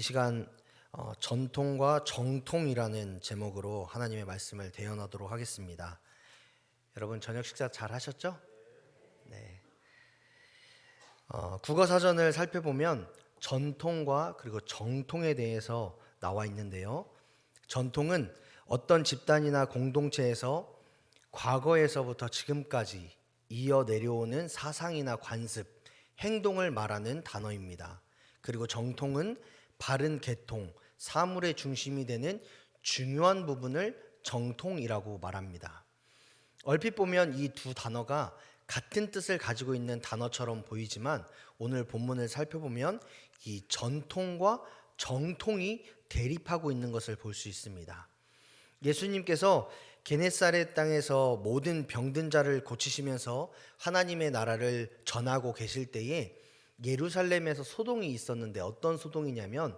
이 시간 전통과 정통이라는 제목으로 하나님의 말씀을 대연하도록 하겠습니다. 여러분 저녁 식사 잘 하셨죠? 네. 국어 사전을 살펴보면 전통과 그리고 정통에 대해서 나와 있는데요. 전통은 어떤 집단이나 공동체에서 과거에서부터 지금까지 이어 내려오는 사상이나 관습, 행동을 말하는 단어입니다. 그리고 정통은 바른 계통, 사물의 중심이 되는 중요한 부분을 정통이라고 말합니다. 얼핏 보면 이 두 단어가 같은 뜻을 가지고 있는 단어처럼 보이지만 오늘 본문을 살펴보면 이 전통과 정통이 대립하고 있는 것을 볼 수 있습니다. 예수님께서 게네사렛 땅에서 모든 병든 자를 고치시면서 하나님의 나라를 전하고 계실 때에 예루살렘에서 소동이 있었는데 어떤 소동이냐면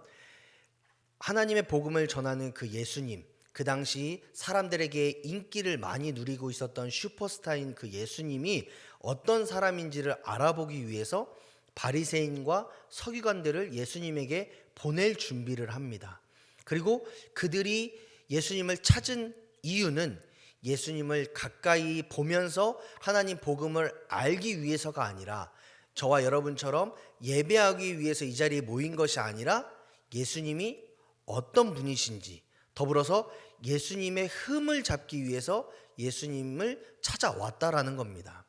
하나님의 복음을 전하는 그 예수님, 그 당시 사람들에게 인기를 많이 누리고 있었던 슈퍼스타인 그 예수님이 어떤 사람인지를 알아보기 위해서 바리새인과 서기관들을 예수님에게 보낼 준비를 합니다. 그리고 그들이 예수님을 찾은 이유는 예수님을 가까이 보면서 하나님 복음을 알기 위해서가 아니라 저와 여러분처럼 예배하기 위해서 이 자리에 모인 것이 아니라 예수님이 어떤 분이신지, 더불어서 예수님의 흠을 잡기 위해서 예수님을 찾아왔다라는 겁니다.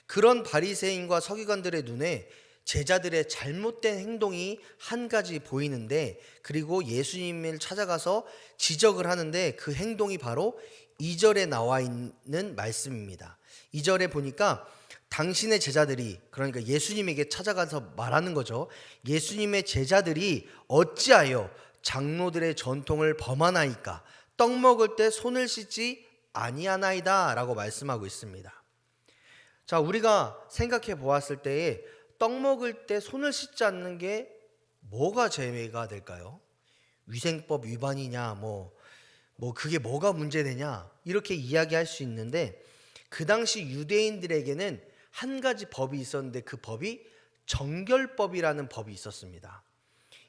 그런 바리새인과 서기관들의 눈에 제자들의 잘못된 행동이 한 가지 보이는데, 그리고 예수님을 찾아가서 지적을 하는데 그 행동이 바로 2절에 나와 있는 말씀입니다. 2절에 보니까 당신의 제자들이, 그러니까 예수님에게 찾아가서 말하는 거죠. 예수님의 제자들이 어찌하여 장로들의 전통을 범하나이까? 떡 먹을 때 손을 씻지 아니하나이다 라고 말씀하고 있습니다. 자, 우리가 생각해 보았을 때에 떡 먹을 때 손을 씻지 않는 게 뭐가 죄가 될까요? 위생법 위반이냐, 그게 뭐가 문제되냐, 이렇게 이야기할 수 있는데, 그 당시 유대인들에게는 한 가지 법이 있었는데 그 법이 정결법이라는 법이 있었습니다.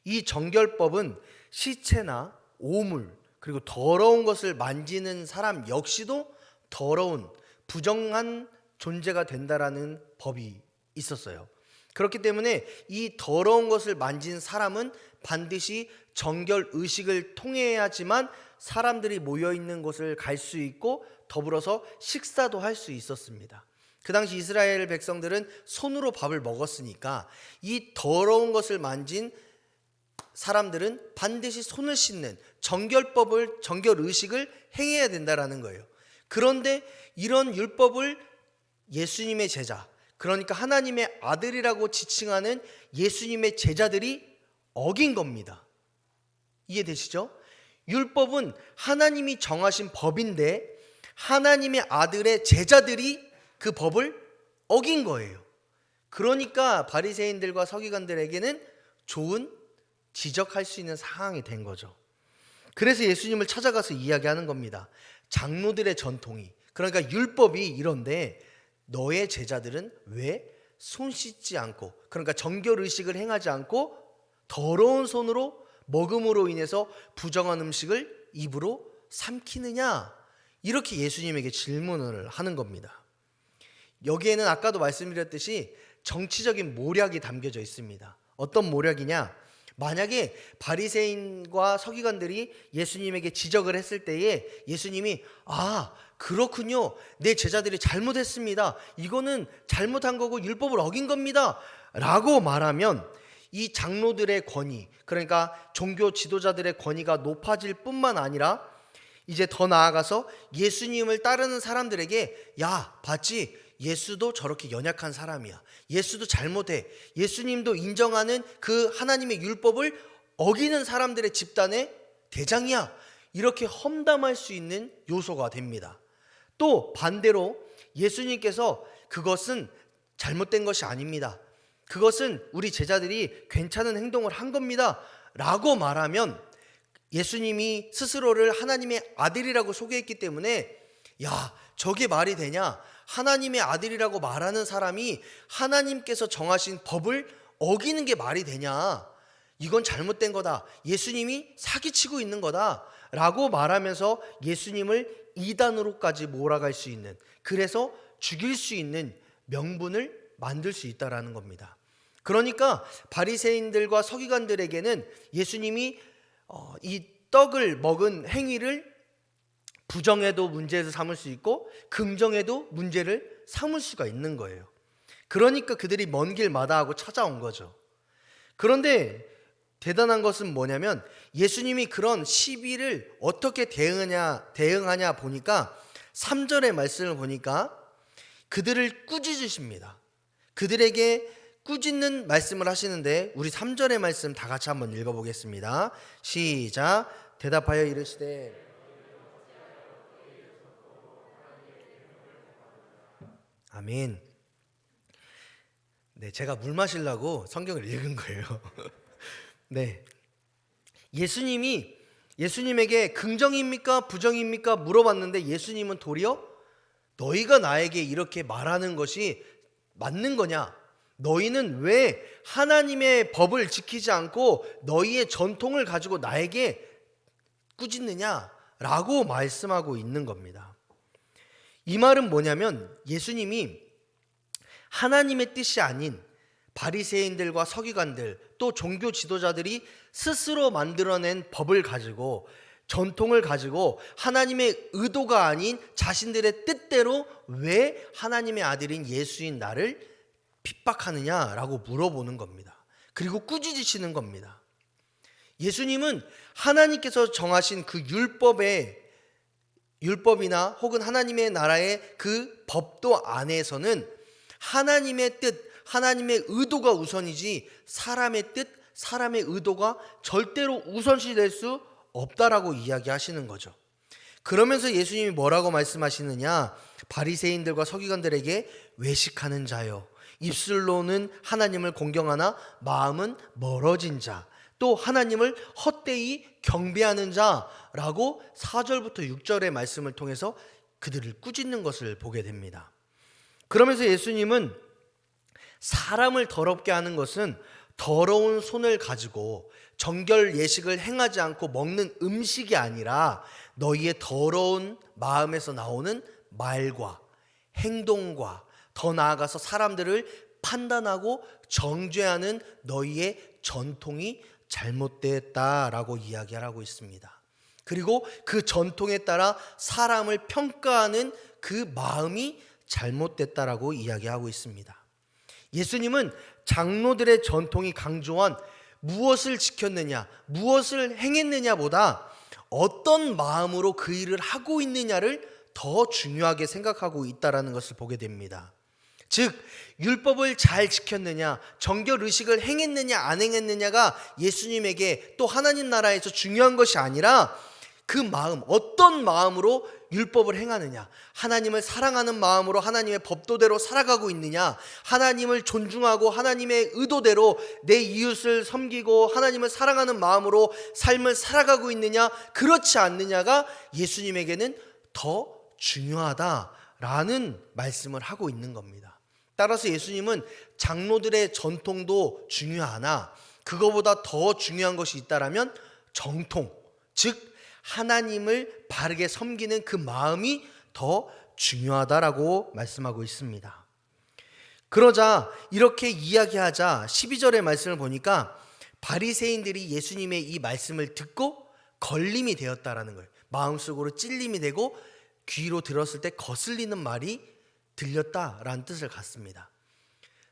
이 정결법은 시체나 오물, 그리고 더러운 것을 만지는 사람 역시도 더러운, 부정한 존재가 된다라는 법이 있었어요. 그렇기 때문에 이 더러운 것을 만진 사람은 반드시 정결 의식을 통해야지만 사람들이 모여있는 곳을 갈 수 있고 더불어서 식사도 할 수 있었습니다. 그 당시 이스라엘 백성들은 손으로 밥을 먹었으니까 이 더러운 것을 만진 사람들은 반드시 손을 씻는 정결법을, 정결 의식을 행해야 된다라는 거예요. 그런데 이런 율법을 예수님의 제자, 그러니까 하나님의 아들이라고 지칭하는 예수님의 제자들이 어긴 겁니다. 이해되시죠? 율법은 하나님이 정하신 법인데 하나님의 아들의 제자들이 그 법을 어긴 거예요. 그러니까 바리새인들과 서기관들에게는 좋은 지적할 수 있는 상황이 된 거죠. 그래서 예수님을 찾아가서 이야기하는 겁니다. 장로들의 전통이, 그러니까 율법이 이런데 너의 제자들은 왜 손 씻지 않고, 그러니까 정결 의식을 행하지 않고 더러운 손으로 먹음으로 인해서 부정한 음식을 입으로 삼키느냐, 이렇게 예수님에게 질문을 하는 겁니다. 여기에는 아까도 말씀드렸듯이 정치적인 모략이 담겨져 있습니다. 어떤 모략이냐? 만약에 바리새인과 서기관들이 예수님에게 지적을 했을 때에 예수님이 그렇군요, 내 제자들이 잘못했습니다, 이거는 잘못한 거고 율법을 어긴 겁니다 라고 말하면 이 장로들의 권위, 그러니까 종교 지도자들의 권위가 높아질 뿐만 아니라 이제 더 나아가서 예수님을 따르는 사람들에게 야, 봤지? 예수도 저렇게 연약한 사람이야. 예수도 잘못해. 예수님도 인정하는 그 하나님의 율법을 어기는 사람들의 집단의 대장이야. 이렇게 험담할 수 있는 요소가 됩니다. 또 반대로 예수님께서 그것은 잘못된 것이 아닙니다, 그것은 우리 제자들이 괜찮은 행동을 한 겁니다 라고 말하면 예수님이 스스로를 하나님의 아들이라고 소개했기 때문에 야, 저게 말이 되냐? 하나님의 아들이라고 말하는 사람이 하나님께서 정하신 법을 어기는 게 말이 되냐? 이건 잘못된 거다. 예수님이 사기치고 있는 거다. 라고 말하면서 예수님을 이단으로까지 몰아갈 수 있는, 그래서 죽일 수 있는 명분을 만들 수 있다라는 겁니다. 그러니까 바리새인들과 서기관들에게는 예수님이 이 떡을 먹은 행위를 부정해도 문제에서 삼을 수 있고 긍정해도 문제를 삼을 수가 있는 거예요. 그러니까 그들이 먼 길 마다하고 찾아온 거죠. 그런데 대단한 것은 뭐냐면 예수님이 그런 시비를 어떻게 대응하냐 보니까 3절의 말씀을 보니까 그들을 꾸짖으십니다. 그들에게 꾸짖는 말씀을 하시는데 우리 3절의 말씀 다 같이 한번 읽어보겠습니다. 시작. 대답하여 이르시되 아멘. 네, 제가 물 마시려고 성경을 읽은 거예요. 네, 예수님에게 긍정입니까 부정입니까 물어봤는데 예수님은 도리어 너희가 나에게 이렇게 말하는 것이 맞는 거냐? 너희는 왜 하나님의 법을 지키지 않고 너희의 전통을 가지고 나에게 꾸짖느냐라고 말씀하고 있는 겁니다. 이 말은 뭐냐면 예수님이 하나님의 뜻이 아닌 바리새인들과 서기관들 또 종교 지도자들이 스스로 만들어낸 법을 가지고 전통을 가지고 하나님의 의도가 아닌 자신들의 뜻대로 왜 하나님의 아들인 예수인 나를 핍박하느냐라고 물어보는 겁니다. 그리고 꾸짖으시는 겁니다. 예수님은 하나님께서 정하신 그 율법이나 혹은 하나님의 나라의 그 법도 안에서는 하나님의 뜻, 하나님의 의도가 우선이지 사람의 뜻, 사람의 의도가 절대로 우선시 될 수 없다라고 이야기하시는 거죠. 그러면서 예수님이 뭐라고 말씀하시느냐? 바리새인들과 서기관들에게 외식하는 자요, 입술로는 하나님을 공경하나 마음은 멀어진 자, 또 하나님을 헛되이 경배하는 자라고 4절부터 6절의 말씀을 통해서 그들을 꾸짖는 것을 보게 됩니다. 그러면서 예수님은 사람을 더럽게 하는 것은 더러운 손을 가지고 정결 예식을 행하지 않고 먹는 음식이 아니라 너희의 더러운 마음에서 나오는 말과 행동과 더 나아가서 사람들을 판단하고 정죄하는 너희의 전통이 잘못됐다라고 이야기하고 있습니다. 그리고 그 전통에 따라 사람을 평가하는 그 마음이 잘못됐다라고 이야기하고 있습니다. 예수님은 장로들의 전통이 강조한 무엇을 지켰느냐, 무엇을 행했느냐보다 어떤 마음으로 그 일을 하고 있느냐를 더 중요하게 생각하고 있다는 것을 보게 됩니다. 즉 율법을 잘 지켰느냐, 정결 의식을 행했느냐 안 행했느냐가 예수님에게 또 하나님 나라에서 중요한 것이 아니라 그 마음, 어떤 마음으로 율법을 행하느냐, 하나님을 사랑하는 마음으로 하나님의 법도대로 살아가고 있느냐, 하나님을 존중하고 하나님의 의도대로 내 이웃을 섬기고 하나님을 사랑하는 마음으로 삶을 살아가고 있느냐, 그렇지 않느냐가 예수님에게는 더 중요하다라는 말씀을 하고 있는 겁니다. 따라서 예수님은 장로들의 전통도 중요하나 그거보다 더 중요한 것이 있다라면 정통, 즉 하나님을 바르게 섬기는 그 마음이 더 중요하다라고 말씀하고 있습니다. 그러자 이렇게 이야기하자 12절의 말씀을 보니까 바리새인들이 예수님의 이 말씀을 듣고 걸림이 되었다라는 거예요. 마음속으로 찔림이 되고 귀로 들었을 때 거슬리는 말이 들렸다라는 뜻을 갖습니다.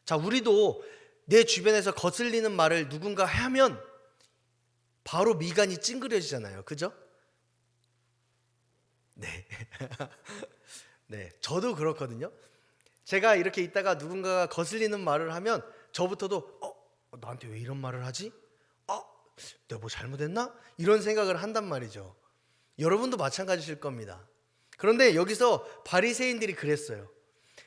자, 우리도 내 주변에서 거슬리는 말을 누군가 하면 바로 미간이 찡그려지잖아요. 그죠? 네. 네, 저도 그렇거든요. 제가 이렇게 있다가 누군가가 거슬리는 말을 하면 저부터도 나한테 왜 이런 말을 하지? 내가 뭐 잘못했나? 이런 생각을 한단 말이죠. 여러분도 마찬가지실 겁니다. 그런데 여기서 바리새인들이 그랬어요.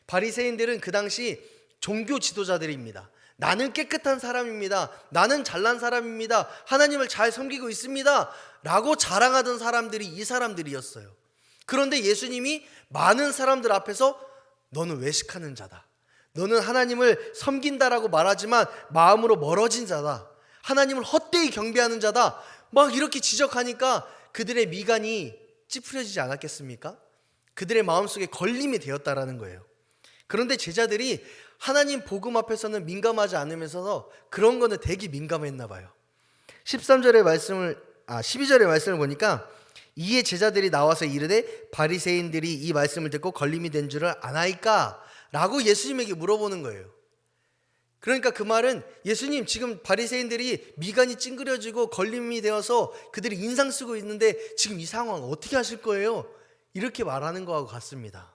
바리새인들은 그 당시 종교 지도자들입니다. 나는 깨끗한 사람입니다. 나는 잘난 사람입니다. 하나님을 잘 섬기고 있습니다. 라고 자랑하던 사람들이 이 사람들이었어요. 그런데 예수님이 많은 사람들 앞에서 너는 외식하는 자다, 너는 하나님을 섬긴다라고 말하지만 마음으로 멀어진 자다, 하나님을 헛되이 경배하는 자다, 막 이렇게 지적하니까 그들의 미간이 찌푸려지지 않았겠습니까? 그들의 마음속에 걸림이 되었다라는 거예요. 그런데 제자들이 하나님 복음 앞에서는 민감하지 않으면서 그런 거는 되게 민감했나 봐요. 12절의 말씀을 보니까 이에 제자들이 나와서 이르되 바리새인들이 이 말씀을 듣고 걸림이 된 줄을 아나이까? 라고 예수님에게 물어보는 거예요. 그러니까 그 말은 예수님, 지금 바리새인들이 미간이 찡그려지고 걸림이 되어서 그들이 인상 쓰고 있는데 지금 이 상황 어떻게 하실 거예요? 이렇게 말하는 거하고 같습니다.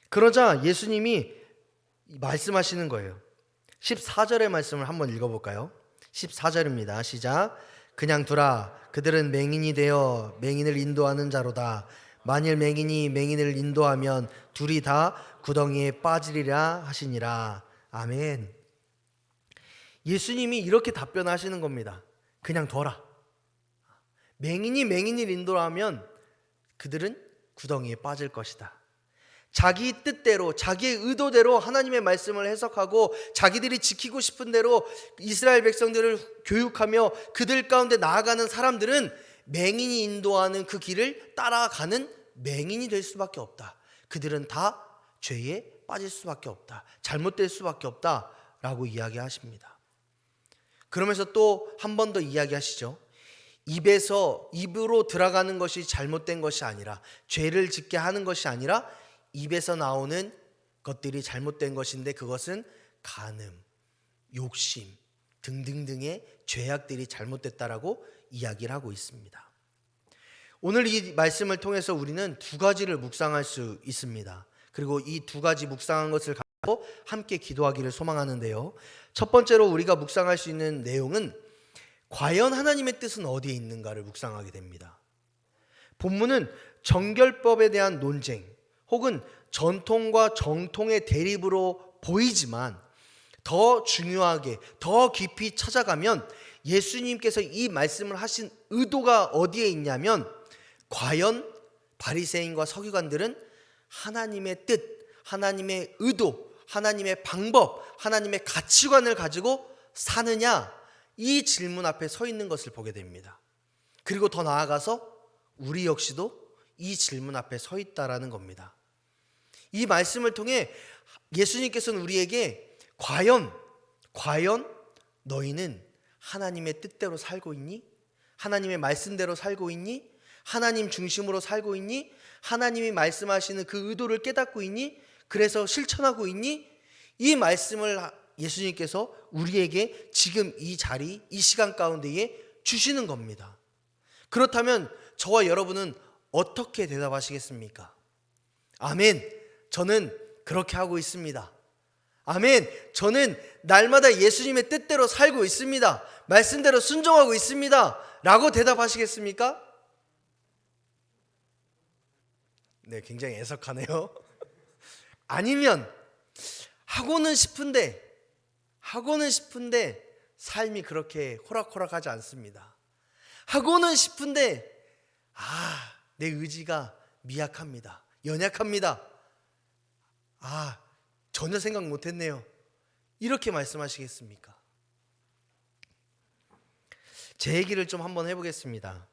그러자 예수님이 말씀하시는 거예요. 14절의 말씀을 한번 읽어볼까요? 14절입니다. 시작. 그냥 두라. 그들은 맹인이 되어 맹인을 인도하는 자로다. 만일 맹인이 맹인을 인도하면 둘이 다 구덩이에 빠지리라 하시니라. 아멘. 예수님이 이렇게 답변하시는 겁니다. 그냥 둬라. 맹인이 맹인을 인도하면 그들은 구덩이에 빠질 것이다. 자기 뜻대로, 자기의 의도대로 하나님의 말씀을 해석하고 자기들이 지키고 싶은 대로 이스라엘 백성들을 교육하며 그들 가운데 나아가는 사람들은 맹인이 인도하는 그 길을 따라가는 맹인이 될 수밖에 없다. 그들은 다 죄에 빠질 수밖에 없다. 잘못될 수밖에 없다라고 이야기하십니다. 그러면서 또 한 번 더 이야기하시죠. 입으로 들어가는 것이 잘못된 것이 아니라, 죄를 짓게 하는 것이 아니라 입에서 나오는 것들이 잘못된 것인데, 그것은 간음, 욕심 등등등의 죄악들이 잘못됐다라고 이야기를 하고 있습니다. 오늘 이 말씀을 통해서 우리는 두 가지를 묵상할 수 있습니다. 그리고 이 두 가지 묵상한 것을 가지고 함께 기도하기를 소망하는데요. 첫 번째로 우리가 묵상할 수 있는 내용은 과연 하나님의 뜻은 어디에 있는가를 묵상하게 됩니다. 본문은 정결법에 대한 논쟁 혹은 전통과 정통의 대립으로 보이지만, 더 중요하게 더 깊이 찾아가면 예수님께서 이 말씀을 하신 의도가 어디에 있냐면, 과연 바리새인과 서기관들은 하나님의 뜻, 하나님의 의도, 하나님의 방법, 하나님의 가치관을 가지고 사느냐, 이 질문 앞에 서 있는 것을 보게 됩니다. 그리고 더 나아가서 우리 역시도 이 질문 앞에 서 있다라는 겁니다. 이 말씀을 통해 예수님께서는 우리에게 과연 너희는 하나님의 뜻대로 살고 있니? 하나님의 말씀대로 살고 있니? 하나님 중심으로 살고 있니? 하나님이 말씀하시는 그 의도를 깨닫고 있니? 그래서 실천하고 있니? 이 말씀을 예수님께서 우리에게 지금 이 자리, 이 시간 가운데에 주시는 겁니다. 그렇다면 저와 여러분은 어떻게 대답하시겠습니까? 아멘. 저는 그렇게 하고 있습니다. 아멘. 저는 날마다 예수님의 뜻대로 살고 있습니다. 말씀대로 순종하고 있습니다. 라고 대답하시겠습니까? 네, 굉장히 애석하네요. 아니면 하고는 싶은데 삶이 그렇게 호락호락하지 않습니다. 하고는 싶은데 내 의지가 미약합니다. 연약합니다. 전혀 생각 못했네요. 이렇게 말씀하시겠습니까? 제 얘기를 좀 한번 해보겠습니다.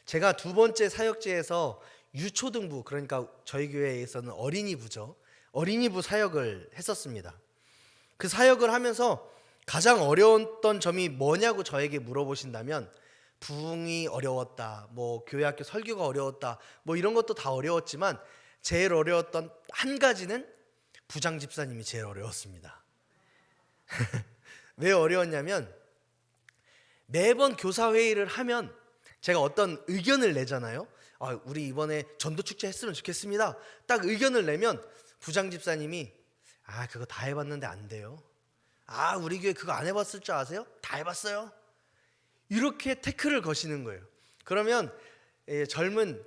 제가 두 번째 사역지에서 유초등부, 그러니까 저희 교회에서는 어린이부죠. 어린이부 사역을 했었습니다. 그 사역을 하면서 가장 어려웠던 점이 뭐냐고 저에게 물어보신다면, 부흥이 어려웠다, 뭐 교회학교 설교가 어려웠다, 뭐 이런 것도 다 어려웠지만 제일 어려웠던 한 가지는 부장 집사님이 제일 어려웠습니다. 왜 어려웠냐면, 매번 교사회의를 하면 제가 어떤 의견을 내잖아요. 우리 이번에 전도축제 했으면 좋겠습니다. 딱 의견을 내면 부장 집사님이 그거 다 해봤는데 안 돼요. 우리 교회 그거 안 해봤을 줄 아세요? 다 해봤어요. 이렇게 태클을 거시는 거예요. 그러면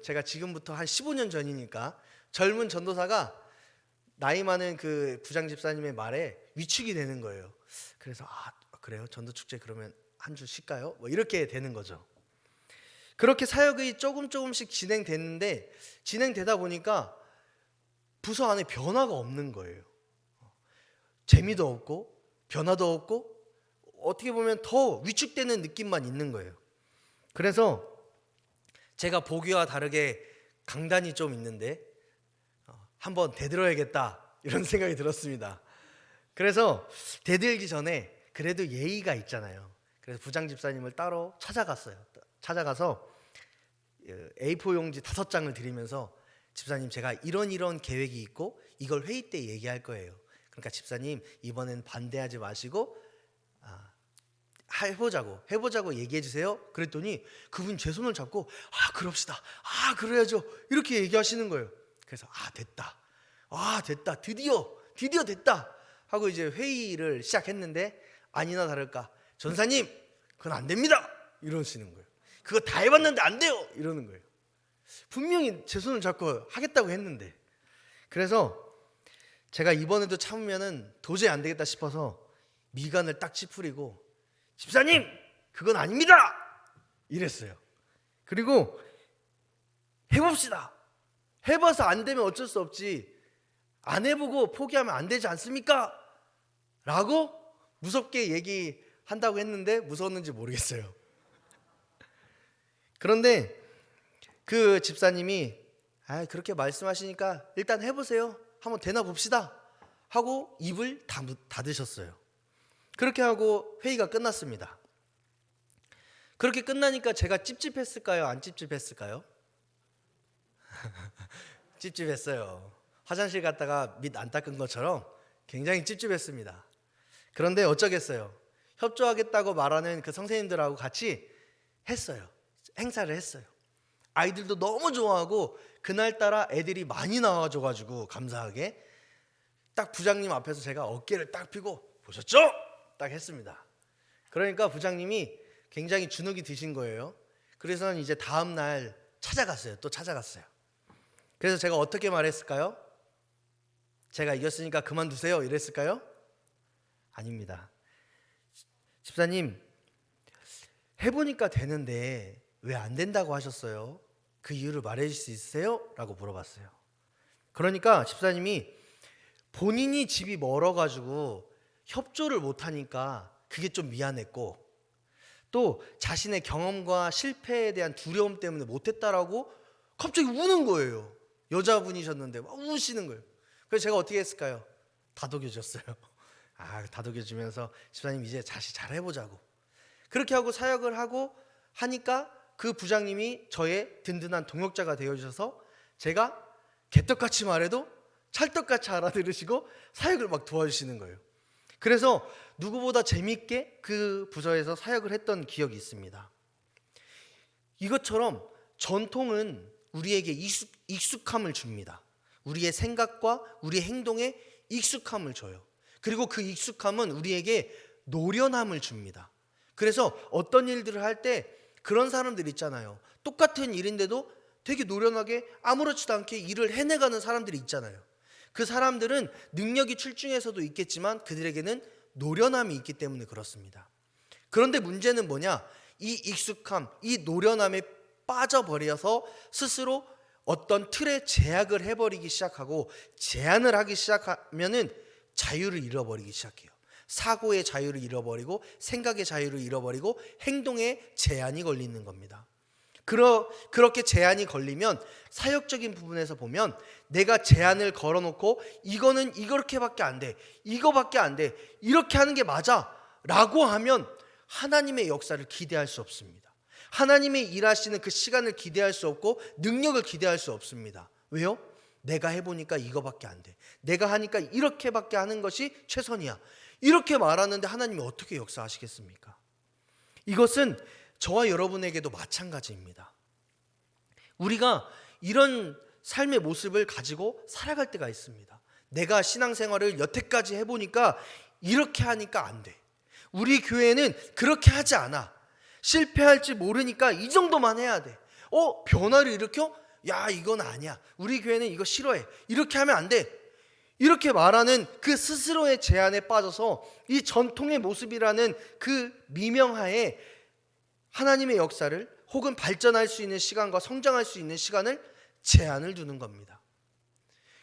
제가 지금부터 한 15년 전이니까 젊은 전도사가 나이 많은 그 부장 집사님의 말에 위축이 되는 거예요. 그래서 그래요? 전도축제 그러면 한 주 쉴까요? 뭐 이렇게 되는 거죠. 그렇게 사역이 조금씩 진행되다 보니까 부서 안에 변화가 없는 거예요. 재미도 없고 변화도 없고 어떻게 보면 더 위축되는 느낌만 있는 거예요. 그래서 제가 보기와 다르게 강단이 좀 있는데 한번 대들어야겠다 이런 생각이 들었습니다. 그래서 대들기 전에 그래도 예의가 있잖아요. 그래서 부장 집사님을 따로 찾아갔어요. 찾아가서 A4 용지 5장을 드리면서 집사님, 제가 이런 계획이 있고 이걸 회의 때 얘기할 거예요. 그러니까 집사님, 이번엔 반대하지 마시고 해보자고 얘기해 주세요. 그랬더니 그분 제 손을 잡고 그럽시다. 그래야죠. 이렇게 얘기하시는 거예요. 그래서 됐다. 드디어 됐다 하고 이제 회의를 시작했는데 아니나 다를까 전사님, 그건 안 됩니다 이러시는 거예요. 그거 다 해봤는데 안 돼요 이러는 거예요. 분명히 제 손을 잡고 하겠다고 했는데. 그래서 제가 이번에도 참으면은 도저히 안 되겠다 싶어서 미간을 딱 찌푸리고 집사님, 그건 아닙니다 이랬어요. 그리고 해봅시다. 해봐서 안 되면 어쩔 수 없지, 안 해보고 포기하면 안 되지 않습니까? 라고 무섭게 얘기한다고 했는데 무서웠는지 모르겠어요. 그런데 그 집사님이 그렇게 말씀하시니까 일단 해보세요, 한번 되나 봅시다 하고 입을 닫으셨어요. 그렇게 하고 회의가 끝났습니다. 그렇게 끝나니까 제가 찝찝했을까요? 안 찝찝했을까요? 찝찝했어요. 화장실 갔다가 밑 안 닦은 것처럼 굉장히 찝찝했습니다. 그런데 어쩌겠어요. 협조하겠다고 말하는 그 선생님들하고 같이 했어요. 행사를 했어요. 아이들도 너무 좋아하고 그날따라 애들이 많이 나와줘가지고 감사하게 딱 부장님 앞에서 제가 어깨를 딱 펴고 보셨죠? 딱 했습니다. 그러니까 부장님이 굉장히 주눅이 드신 거예요. 그래서 이제 다음 날 또 찾아갔어요. 그래서 제가 어떻게 말했을까요? 제가 이겼으니까 그만두세요 이랬을까요? 아닙니다. 집사님, 해보니까 되는데 왜 안 된다고 하셨어요? 그 이유를 말해 주실 수 있으세요? 라고 물어봤어요. 그러니까 집사님이 본인이 집이 멀어가지고 협조를 못하니까 그게 좀 미안했고, 또 자신의 경험과 실패에 대한 두려움 때문에 못했다라고 갑자기 우는 거예요. 여자분이셨는데 막 우시는 거예요. 그래서 제가 어떻게 했을까요? 다독여줬어요. 다독여주면서 집사님, 이제 다시 잘 해보자고. 그렇게 하고 사역을 하고 하니까 그 부장님이 저의 든든한 동역자가 되어주셔서 제가 개떡같이 말해도 찰떡같이 알아들으시고 사역을 막 도와주시는 거예요. 그래서 누구보다 재밌게 그 부서에서 사역을 했던 기억이 있습니다. 이것처럼 전통은 우리에게 익숙함을 줍니다. 우리의 생각과 우리의 행동에 익숙함을 줘요. 그리고 그 익숙함은 우리에게 노련함을 줍니다. 그래서 어떤 일들을 할 때 그런 사람들 있잖아요. 똑같은 일인데도 되게 노련하게 아무렇지도 않게 일을 해내가는 사람들이 있잖아요. 그 사람들은 능력이 출중해서도 있겠지만 그들에게는 노련함이 있기 때문에 그렇습니다. 그런데 문제는 뭐냐? 이 익숙함, 이 노련함에 빠져버려서 스스로 어떤 틀에 제약을 해버리기 시작하고 제한을 하기 시작하면은 자유를 잃어버리기 시작해요. 사고의 자유를 잃어버리고 생각의 자유를 잃어버리고 행동에 제한이 걸리는 겁니다. 그렇게 제한이 걸리면 사역적인 부분에서 보면 내가 제한을 걸어놓고 이거는 이렇게밖에 안 돼, 이거밖에 안 돼, 이렇게 하는 게 맞아 라고 하면 하나님의 역사를 기대할 수 없습니다. 하나님의 일하시는 그 시간을 기대할 수 없고 능력을 기대할 수 없습니다. 왜요? 내가 해보니까 이거밖에 안 돼, 내가 하니까 이렇게밖에 하는 것이 최선이야, 이렇게 말하는데 하나님이 어떻게 역사하시겠습니까? 이것은 저와 여러분에게도 마찬가지입니다. 우리가 이런 삶의 모습을 가지고 살아갈 때가 있습니다. 내가 신앙생활을 여태까지 해보니까 이렇게 하니까 안 돼, 우리 교회는 그렇게 하지 않아, 실패할지 모르니까 이 정도만 해야 돼, 변화를 일으켜? 야, 이건 아니야, 우리 교회는 이거 싫어해, 이렇게 하면 안 돼, 이렇게 말하는 그 스스로의 제한에 빠져서 이 전통의 모습이라는 그 미명하에 하나님의 역사를 혹은 발전할 수 있는 시간과 성장할 수 있는 시간을 제한을 두는 겁니다.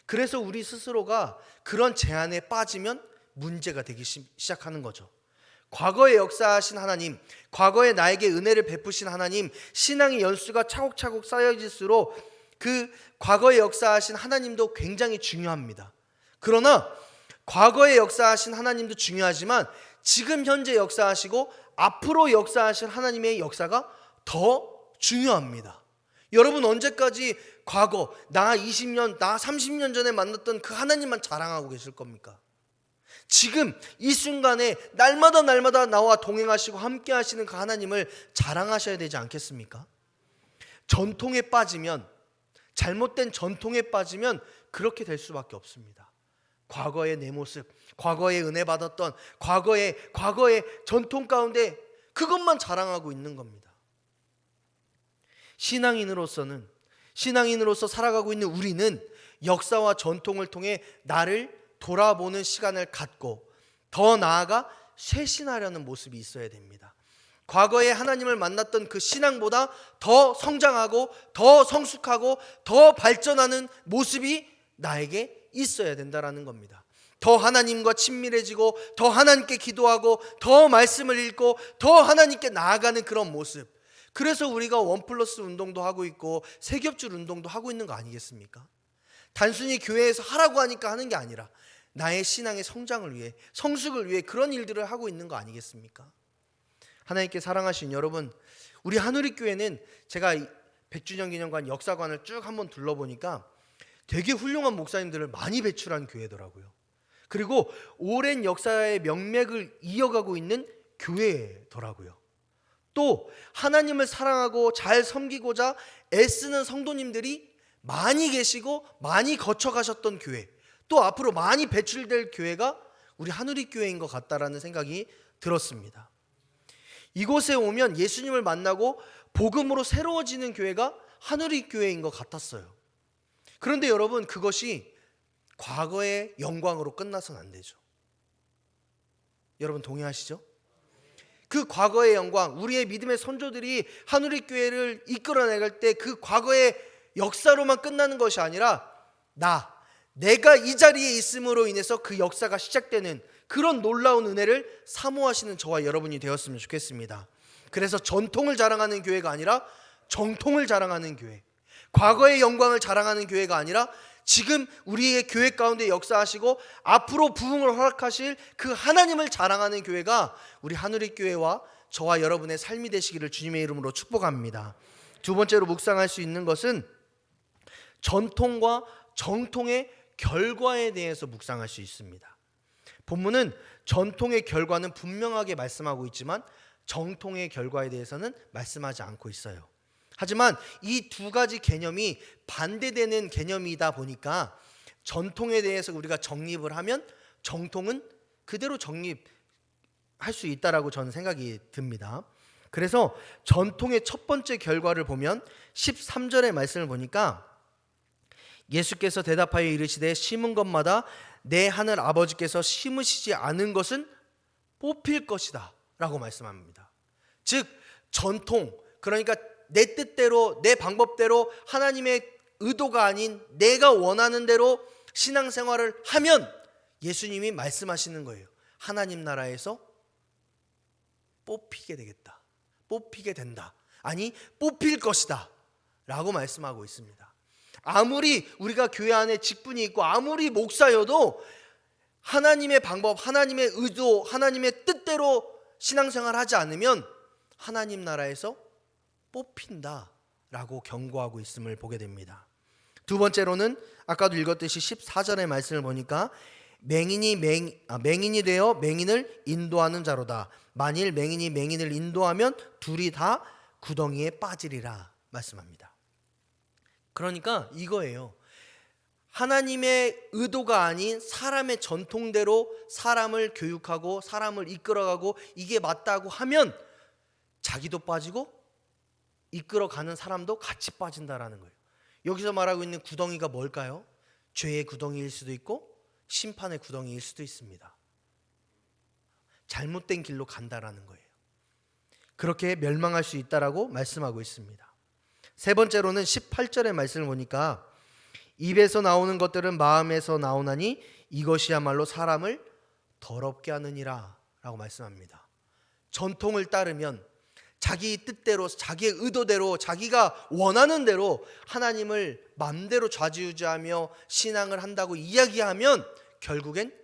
그래서 우리 스스로가 그런 제한에 빠지면 문제가 되기 시작하는 거죠. 과거에 역사하신 하나님, 과거에 나에게 은혜를 베푸신 하나님, 신앙의 연수가 차곡차곡 쌓여질수록 그 과거에 역사하신 하나님도 굉장히 중요합니다. 그러나 과거에 역사하신 하나님도 중요하지만 지금 현재 역사하시고 앞으로 역사하실 하나님의 역사가 더 중요합니다. 여러분, 언제까지 과거, 나 20년, 나 30년 전에 만났던 그 하나님만 자랑하고 계실 겁니까? 지금 이 순간에 날마다 나와 동행하시고 함께 하시는 그 하나님을 자랑하셔야 되지 않겠습니까? 전통에 빠지면, 잘못된 전통에 빠지면 그렇게 될 수밖에 없습니다. 과거의 내 모습, 과거에 은혜 받았던 과거의 전통 가운데 그것만 자랑하고 있는 겁니다. 신앙인으로서 살아가고 있는 우리는 역사와 전통을 통해 나를 돌아보는 시간을 갖고 더 나아가 쇄신하려는 모습이 있어야 됩니다. 과거에 하나님을 만났던 그 신앙보다 더 성장하고 더 성숙하고 더 발전하는 모습이 나에게 있어야 된다라는 겁니다. 더 하나님과 친밀해지고 더 하나님께 기도하고 더 말씀을 읽고 더 하나님께 나아가는 그런 모습. 그래서 우리가 1+ 운동도 하고 있고 세겹줄 운동도 하고 있는 거 아니겠습니까? 단순히 교회에서 하라고 하니까 하는 게 아니라 나의 신앙의 성장을 위해, 성숙을 위해 그런 일들을 하고 있는 거 아니겠습니까? 하나님께 사랑하신 여러분, 우리 한우리교회는 제가 100주년 기념관 역사관을 쭉 한번 둘러보니까 되게 훌륭한 목사님들을 많이 배출한 교회더라고요. 그리고 오랜 역사의 명맥을 이어가고 있는 교회더라고요. 또 하나님을 사랑하고 잘 섬기고자 애쓰는 성도님들이 많이 계시고 많이 거쳐가셨던 교회, 또 앞으로 많이 배출될 교회가 우리 한우리교회인 것 같다라는 생각이 들었습니다. 이곳에 오면 예수님을 만나고 복음으로 새로워지는 교회가 한우리교회인 것 같았어요. 그런데 여러분, 그것이 과거의 영광으로 끝나서는 안 되죠. 여러분 동의하시죠? 그 과거의 영광, 우리의 믿음의 선조들이 한우리교회를 이끌어내갈 때 그 과거의 역사로만 끝나는 것이 아니라 내가 이 자리에 있음으로 인해서 그 역사가 시작되는 그런 놀라운 은혜를 사모하시는 저와 여러분이 되었으면 좋겠습니다. 그래서 전통을 자랑하는 교회가 아니라 정통을 자랑하는 교회, 과거의 영광을 자랑하는 교회가 아니라 지금 우리의 교회 가운데 역사하시고 앞으로 부흥을 허락하실 그 하나님을 자랑하는 교회가 우리 한우리교회와 저와 여러분의 삶이 되시기를 주님의 이름으로 축복합니다. 두 번째로 묵상할 수 있는 것은 전통과 정통의 결과에 대해서 묵상할 수 있습니다. 본문은 전통의 결과는 분명하게 말씀하고 있지만 정통의 결과에 대해서는 말씀하지 않고 있어요. 하지만 이 두 가지 개념이 반대되는 개념이다 보니까 전통에 대해서 우리가 정립을 하면 정통은 그대로 정립할 수 있다라고 저는 생각이 듭니다. 그래서 전통의 첫 번째 결과를 보면 13절의 말씀을 보니까 예수께서 대답하여 이르시되 심은 것마다 내 하늘 아버지께서 심으시지 않은 것은 뽑힐 것이다 라고 말씀합니다. 즉 전통, 그러니까 내 뜻대로 내 방법대로 하나님의 의도가 아닌 내가 원하는 대로 신앙생활을 하면 예수님이 말씀하시는 거예요. 하나님 나라에서 뽑히게 되겠다, 뽑히게 된다, 아니 뽑힐 것이다 라고 말씀하고 있습니다. 아무리 우리가 교회 안에 직분이 있고 아무리 목사여도 하나님의 방법, 하나님의 의도, 하나님의 뜻대로 신앙생활 하지 않으면 하나님 나라에서 뽑힌다라고 경고하고 있음을 보게 됩니다. 두 번째로는 아까도 읽었듯이 14절의 말씀을 보니까 맹인이 되어 맹인을 인도하는 자로다. 만일 맹인이 맹인을 인도하면 둘이 다 구덩이에 빠지리라 말씀합니다. 그러니까 이거예요. 하나님의 의도가 아닌 사람의 전통대로 사람을 교육하고 사람을 이끌어가고 이게 맞다고 하면 자기도 빠지고 이끌어가는 사람도 같이 빠진다라는 거예요. 여기서 말하고 있는 구덩이가 뭘까요? 죄의 구덩이일 수도 있고 심판의 구덩이일 수도 있습니다. 잘못된 길로 간다라는 거예요. 그렇게 멸망할 수 있다라고 말씀하고 있습니다. 세 번째로는 18절의 말씀을 보니까 입에서 나오는 것들은 마음에서 나오나니 이것이야말로 사람을 더럽게 하느니라 라고 말씀합니다. 전통을 따르면 자기 뜻대로 자기의 의도대로 자기가 원하는 대로 하나님을 맘대로 좌지우지하며 신앙을 한다고 이야기하면 결국엔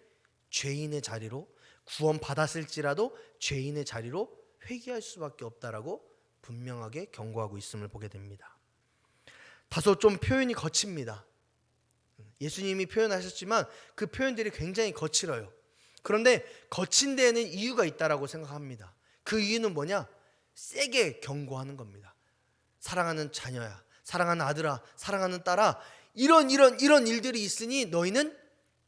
죄인의 자리로 구원받았을지라도 죄인의 자리로 회귀할 수밖에 없다라고 분명하게 경고하고 있음을 보게 됩니다. 다소 좀 표현이 거칩니다. 예수님이 표현하셨지만 그 표현들이 굉장히 거칠어요. 그런데 거친 데에는 이유가 있다라고 생각합니다. 그 이유는 뭐냐? 세게 경고하는 겁니다. 사랑하는 자녀야, 사랑하는 아들아, 사랑하는 딸아, 이런 일들이 있으니 너희는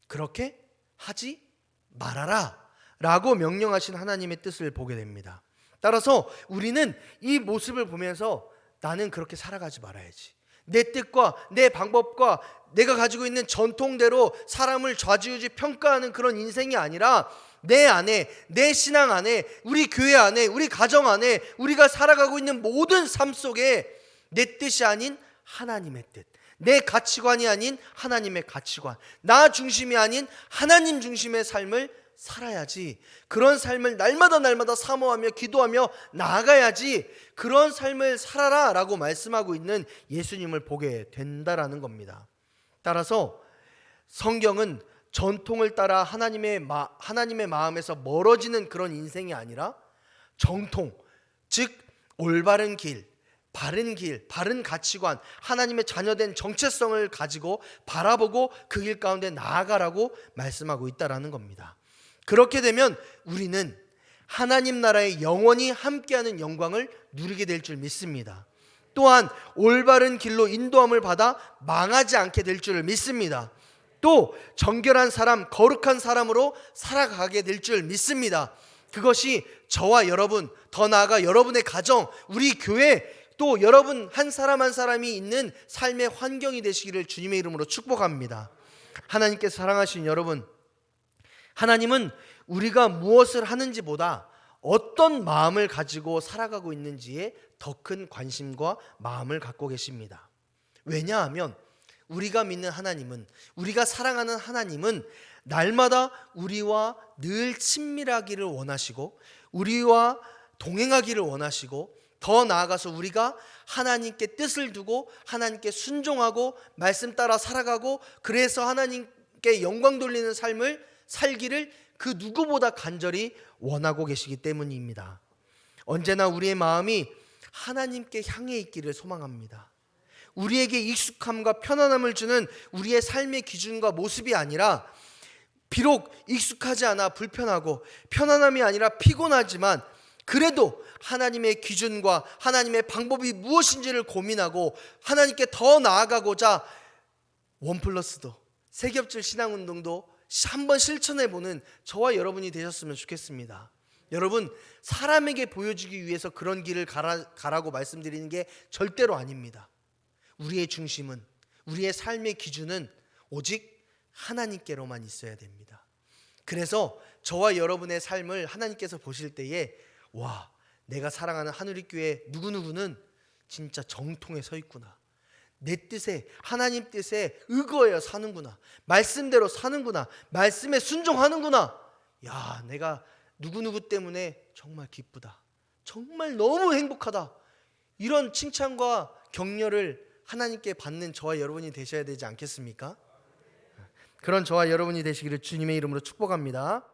그렇게 하지 말아라 라고 명령하신 하나님의 뜻을 보게 됩니다. 따라서 우리는 이 모습을 보면서 나는 그렇게 살아가지 말아야지, 내 뜻과 내 방법과 내가 가지고 있는 전통대로 사람을 좌지우지 평가하는 그런 인생이 아니라 내 안에, 내 신앙 안에, 우리 교회 안에, 우리 가정 안에 우리가 살아가고 있는 모든 삶 속에 내 뜻이 아닌 하나님의 뜻, 내 가치관이 아닌 하나님의 가치관, 나 중심이 아닌 하나님 중심의 삶을 살아야지, 그런 삶을 날마다 사모하며 기도하며 나아가야지, 그런 삶을 살아라 라고 말씀하고 있는 예수님을 보게 된다라는 겁니다. 따라서 성경은 전통을 따라 하나님의 마음에서 멀어지는 그런 인생이 아니라 정통, 즉 올바른 길, 바른 가치관, 하나님의 자녀된 정체성을 가지고 바라보고 그 길 가운데 나아가라고 말씀하고 있다라는 겁니다. 그렇게 되면 우리는 하나님 나라의 영원히 함께하는 영광을 누리게 될 줄 믿습니다. 또한 올바른 길로 인도함을 받아 망하지 않게 될 줄 믿습니다. 또 정결한 사람, 거룩한 사람으로 살아가게 될 줄 믿습니다. 그것이 저와 여러분, 더 나아가 여러분의 가정, 우리 교회, 또 여러분 한 사람 한 사람이 있는 삶의 환경이 되시기를 주님의 이름으로 축복합니다. 하나님께서 사랑하신 여러분, 하나님은 우리가 무엇을 하는지보다 어떤 마음을 가지고 살아가고 있는지에 더 큰 관심과 마음을 갖고 계십니다. 왜냐하면 우리가 믿는 하나님은, 우리가 사랑하는 하나님은 날마다 우리와 늘 친밀하기를 원하시고 우리와 동행하기를 원하시고, 더 나아가서 우리가 하나님께 뜻을 두고 하나님께 순종하고 말씀 따라 살아가고 그래서 하나님께 영광 돌리는 삶을 살기를 그 누구보다 간절히 원하고 계시기 때문입니다. 언제나 우리의 마음이 하나님께 향해 있기를 소망합니다. 우리에게 익숙함과 편안함을 주는 우리의 삶의 기준과 모습이 아니라, 비록 익숙하지 않아 불편하고 편안함이 아니라 피곤하지만 그래도 하나님의 기준과 하나님의 방법이 무엇인지를 고민하고 하나님께 더 나아가고자 1+도 세겹질 신앙운동도 한번 실천해보는 저와 여러분이 되셨으면 좋겠습니다. 여러분, 사람에게 보여주기 위해서 그런 길을 가라고 말씀드리는 게 절대로 아닙니다. 우리의 중심은, 우리의 삶의 기준은 오직 하나님께로만 있어야 됩니다. 그래서 저와 여러분의 삶을 하나님께서 보실 때에, 와, 내가 사랑하는 하누리교회 누구누구는 진짜 정통에 서 있구나, 내 뜻에, 하나님 뜻에 의거하여 사는구나, 말씀대로 사는구나, 말씀에 순종하는구나, 야, 내가 누구누구 때문에 정말 기쁘다, 정말 너무 행복하다, 이런 칭찬과 격려를 하나님께 받는 저와 여러분이 되셔야 되지 않겠습니까? 그런 저와 여러분이 되시기를 주님의 이름으로 축복합니다.